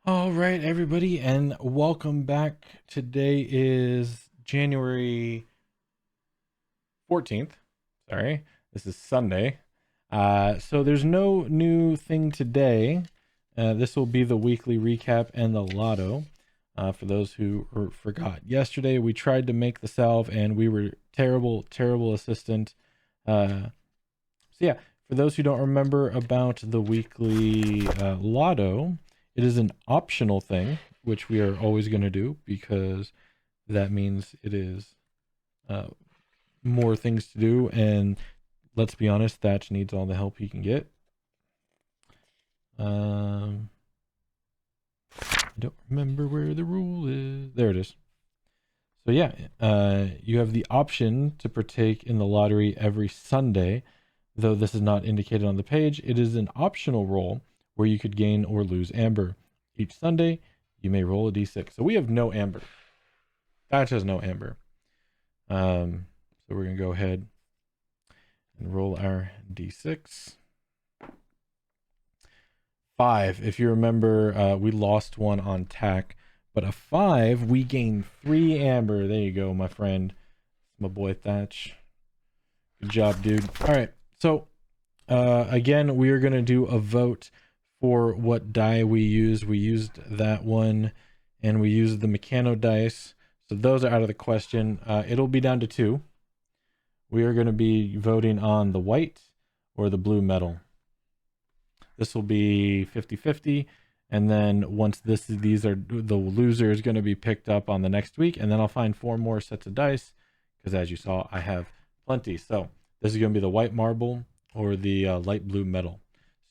All right, everybody, and welcome back. Today is January 14th. Sorry, this is Sunday. So there's no new thing today. This will be the weekly recap and the lotto. For those who forgot, yesterday we tried to make the salve and we were terrible assistant. So yeah, for those who don't remember about the weekly lotto, it is an optional thing, which we are always going to do because that means it is uh, more things to do. And let's be honest, Thatch needs all the help he can get. I don't remember where the rule is. There it is. So yeah, you have the option to partake in the lottery every Sunday. Though this is not indicated on the page, it is an optional roll where you could gain or lose amber. Each Sunday, you may roll a d6. So we have no amber. Thatch has no amber. So we're going to go ahead and roll our d6. 5. If you remember, we lost one on tack, but a 5, we gain 3 amber. There you go, my friend. My boy Thatch. Good job, dude. All right. So, again, we are going to do a vote for what die we use. We used that one, and we used the Mechano dice. So those are out of the question. It'll be down to 2. We are going to be voting on the white or the blue metal. This will be 50-50. And then once these are the loser is going to be picked up on the next week. And then I'll find 4 more sets of dice because, as you saw, I have plenty. So this is going to be the white marble or the light blue metal.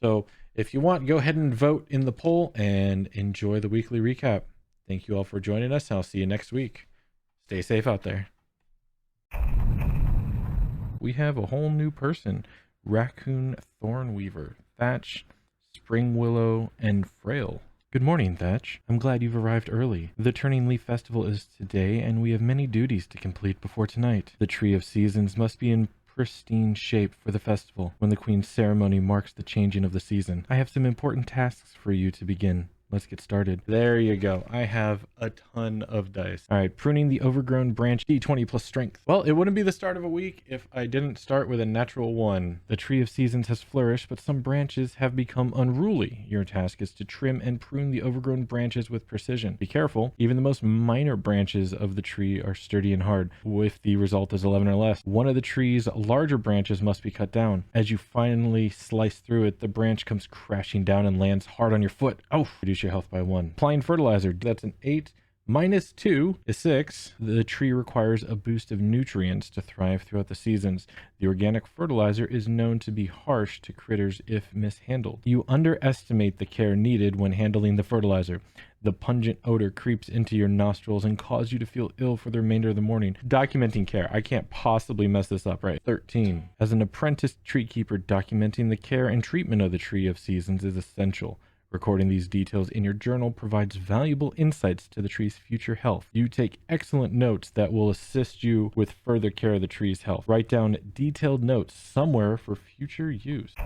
So if you want, go ahead and vote in the poll and enjoy the weekly recap. Thank you all for joining us. I'll see you next week. Stay safe out there. We have a whole new person. Raccoon Thornweaver, Thatch, Spring Willow, and Frail. Good morning, Thatch. I'm glad you've arrived early. The Turning Leaf Festival is today, and we have many duties to complete before tonight. The Tree of Seasons must be in pristine shape for the festival when the Queen's ceremony marks the changing of the season. I have some important tasks for you to begin. Let's get started. There you go. I have a ton of dice. All right, pruning the overgrown branch, D20 plus strength. Well, it wouldn't be the start of a week if I didn't start with a natural 1. The Tree of Seasons has flourished, but some branches have become unruly. Your task is to trim and prune the overgrown branches with precision. Be careful, even the most minor branches of the tree are sturdy and hard. If the result is 11 or less, one of the tree's larger branches must be cut down. As you finally slice through it, the branch comes crashing down and lands hard on your foot. Oh, reduce your health by 1. Applying fertilizer, that's an 8 minus 2 is 6. The tree requires a boost of nutrients to thrive throughout the seasons. The organic fertilizer is known to be harsh to critters if mishandled. You underestimate the care needed when handling the fertilizer. The pungent odor creeps into your nostrils and causes you to feel ill for the remainder of the morning. Documenting care. I can't possibly mess this up, right? 13. As an apprentice tree keeper, documenting the care and treatment of the Tree of Seasons is essential. Recording these details in your journal provides valuable insights to the tree's future health. You take excellent notes that will assist you with further care of the tree's health. Write down detailed notes somewhere for future use.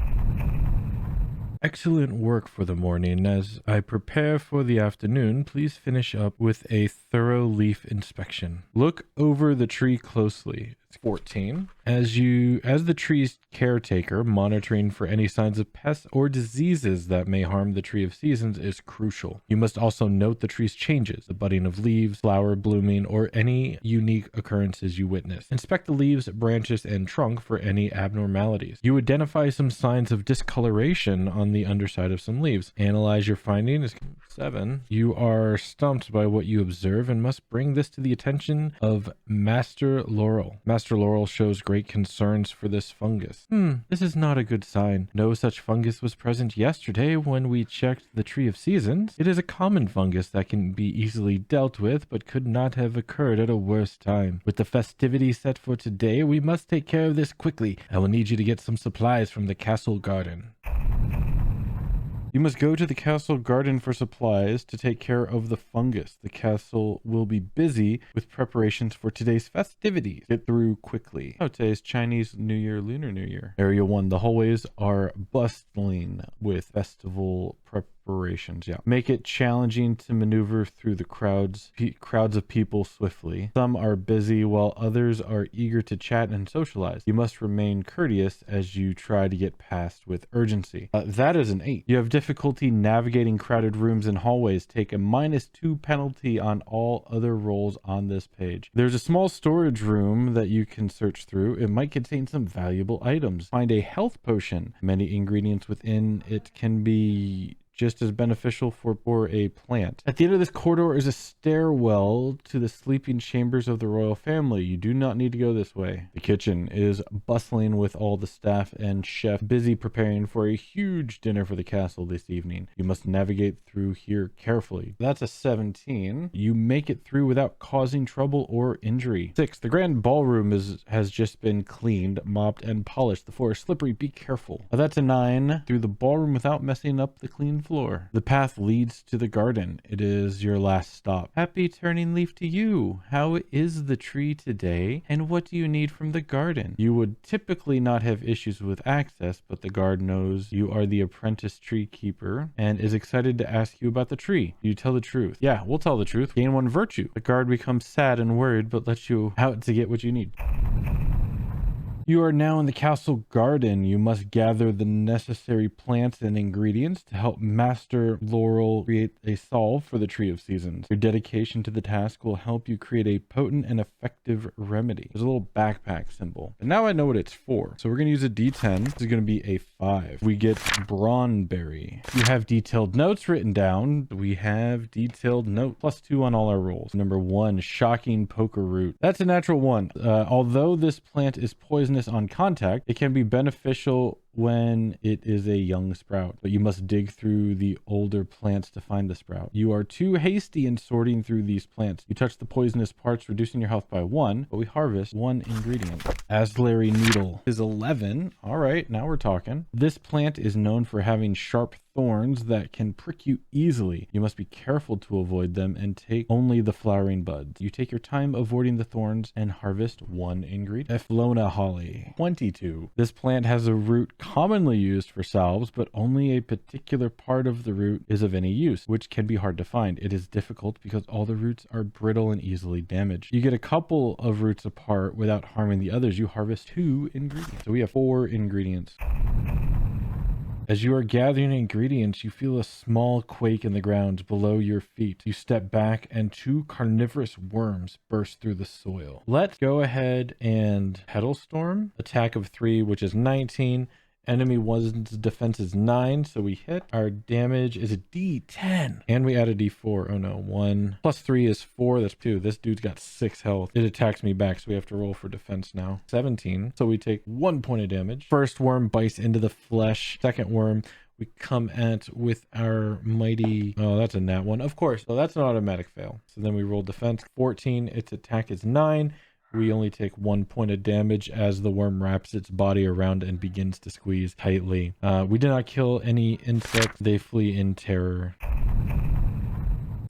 Excellent work for the morning. As I prepare for the afternoon, please finish up with a thorough leaf inspection. Look over the tree closely. It's 14. As the tree's caretaker, monitoring for any signs of pests or diseases that may harm the Tree of Seasons is crucial. You must also note the tree's changes, the budding of leaves, flower blooming, or any unique occurrences you witness. Inspect the leaves, branches, and trunk for any abnormalities. You identify some signs of discoloration on the underside of some leaves. Analyze your findings. 7. You are stumped by what you observe and must bring this to the attention of Master Laurel. Master Laurel shows great concerns for this fungus. This is not a good sign. No such fungus was present yesterday when we checked the Tree of Seasons. It is a common fungus that can be easily dealt with, but could not have occurred at a worse time. With the festivities set for today, we must take care of this quickly. I will need you to get some supplies from the castle garden. You must go to the castle garden for supplies to take care of the fungus. The castle will be busy with preparations for today's festivities. Get through quickly. Oh, today's Chinese New Year, Lunar New Year. Area 1. The hallways are bustling with festival preparations. operations. Yeah. Make it challenging to maneuver through the crowds of people swiftly. Some are busy while others are eager to chat and socialize. You must remain courteous as you try to get past with urgency. That is an 8. You have difficulty navigating crowded rooms and hallways. Take a -2 penalty on all other rolls on this page. There's a small storage room that you can search through. It might contain some valuable items. Find a health potion. Many ingredients within it can be just as beneficial for a plant. At the end of this corridor is a stairwell to the sleeping chambers of the royal family. You do not need to go this way. The kitchen is bustling with all the staff and chef busy preparing for a huge dinner for the castle this evening. You must navigate through here carefully. That's a 17. You make it through without causing trouble or injury. 6. The grand ballroom has just been cleaned, mopped, and polished. The floor is slippery. Be careful. That's a 9. Through the ballroom without messing up the clean floor. The path leads to the garden. It is your last stop. Happy turning leaf to you. How is the tree today, and what do you need from the garden? You would typically not have issues with access, but the guard knows you are the apprentice tree keeper and is excited to ask you about the tree. You tell the truth. Yeah, we'll tell the truth. Gain 1 virtue. The guard becomes sad and worried, but lets you out to get what you need. You are now in the castle garden. You must gather the necessary plants and ingredients to help Master Laurel create a solve for the Tree of Seasons. Your dedication to the task will help you create a potent and effective remedy. There's a little backpack symbol. And now I know what it's for. So we're going to use a D10. This is going to be a 5. We get Brawnberry. You have detailed notes written down. We have detailed note. +2 on all our rolls. Number 1, shocking poker root. That's a natural 1. Although this plant is poisonous on contact, it can be beneficial when it is a young sprout, but you must dig through the older plants to find the sprout. You are too hasty in sorting through these plants. You touch the poisonous parts, reducing your health by 1, but we harvest 1 ingredient. Aslary needle is 11. All right, now we're talking. This plant is known for having sharp thorns that can prick you easily. You must be careful to avoid them and take only the flowering buds. You take your time avoiding the thorns and harvest 1 ingredient. Ephlona holly, 22. This plant has a root commonly used for salves, but only a particular part of the root is of any use, which can be hard to find. It is difficult because all the roots are brittle and easily damaged. You get a couple of roots apart without harming the others. You harvest 2 ingredients. So we have 4 ingredients. As you are gathering ingredients, you feel a small quake in the ground below your feet. You step back and 2 carnivorous worms burst through the soil. Let's go ahead and Petal Storm. Attack of 3, which is 19. Enemy 1's defense is 9, so we hit. Our damage is a D10. And we add a D4. Oh no, 1 + 3 is 4. That's 2. This dude's got 6 health. It attacks me back, so we have to roll for defense now. 17. So we take 1 point of damage. First worm bites into the flesh. Second worm we come at with our mighty... Oh, that's a nat 1. Of course. So that's an automatic fail. So then we roll defense. 14. Its attack is 9. We only take 1 point of damage as the worm wraps its body around and begins to squeeze tightly. We did not kill any insects. They flee in terror.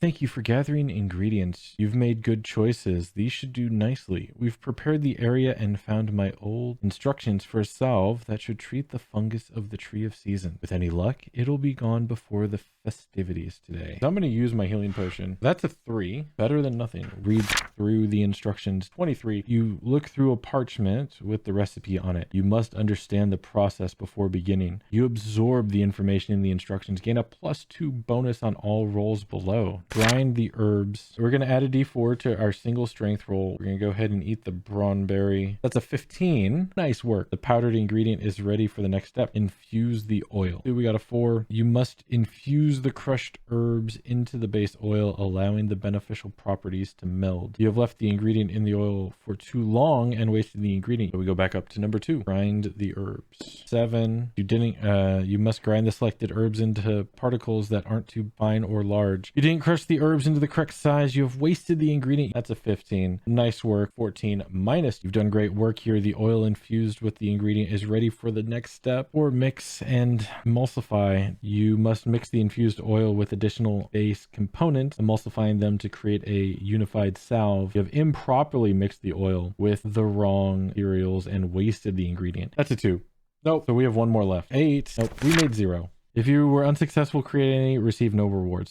Thank you for gathering ingredients. You've made good choices. These should do nicely. We've prepared the area and found my old instructions for a salve that should treat the fungus of the Tree of Season. With any luck, it'll be gone before the festivities today. So I'm going to use my healing potion. That's a 3. Better than nothing. Read through the instructions. 23. You look through a parchment with the recipe on it. You must understand the process before beginning. You absorb the information in the instructions. Gain a +2 bonus on all rolls below. Grind the herbs. We're going to add a D4 to our single strength roll. We're going to go ahead and eat the Brawnberry. That's a 15. Nice work. The powdered ingredient is ready for the next step. Infuse the oil. We got a 4. You must infuse the crushed herbs into the base oil, allowing the beneficial properties to meld. You have left the ingredient in the oil for too long and wasted the ingredient. So we go back up to number 2. Grind the herbs. 7. You must grind the selected herbs into particles that aren't too fine or large. You didn't crush the herbs into the correct size. You have wasted the ingredient. That's a 15. Nice work. 14 minus. You've done great work here. The oil infused with the ingredient is ready for the next step. Or mix and emulsify. You must mix the infused oil with additional base components, emulsifying them to create a unified salve. You have improperly mixed the oil with the wrong materials and wasted the ingredient. That's a 2. Nope. So we have 1 more left. 8. Nope. We made 0. If you were unsuccessful creating any, receive no rewards.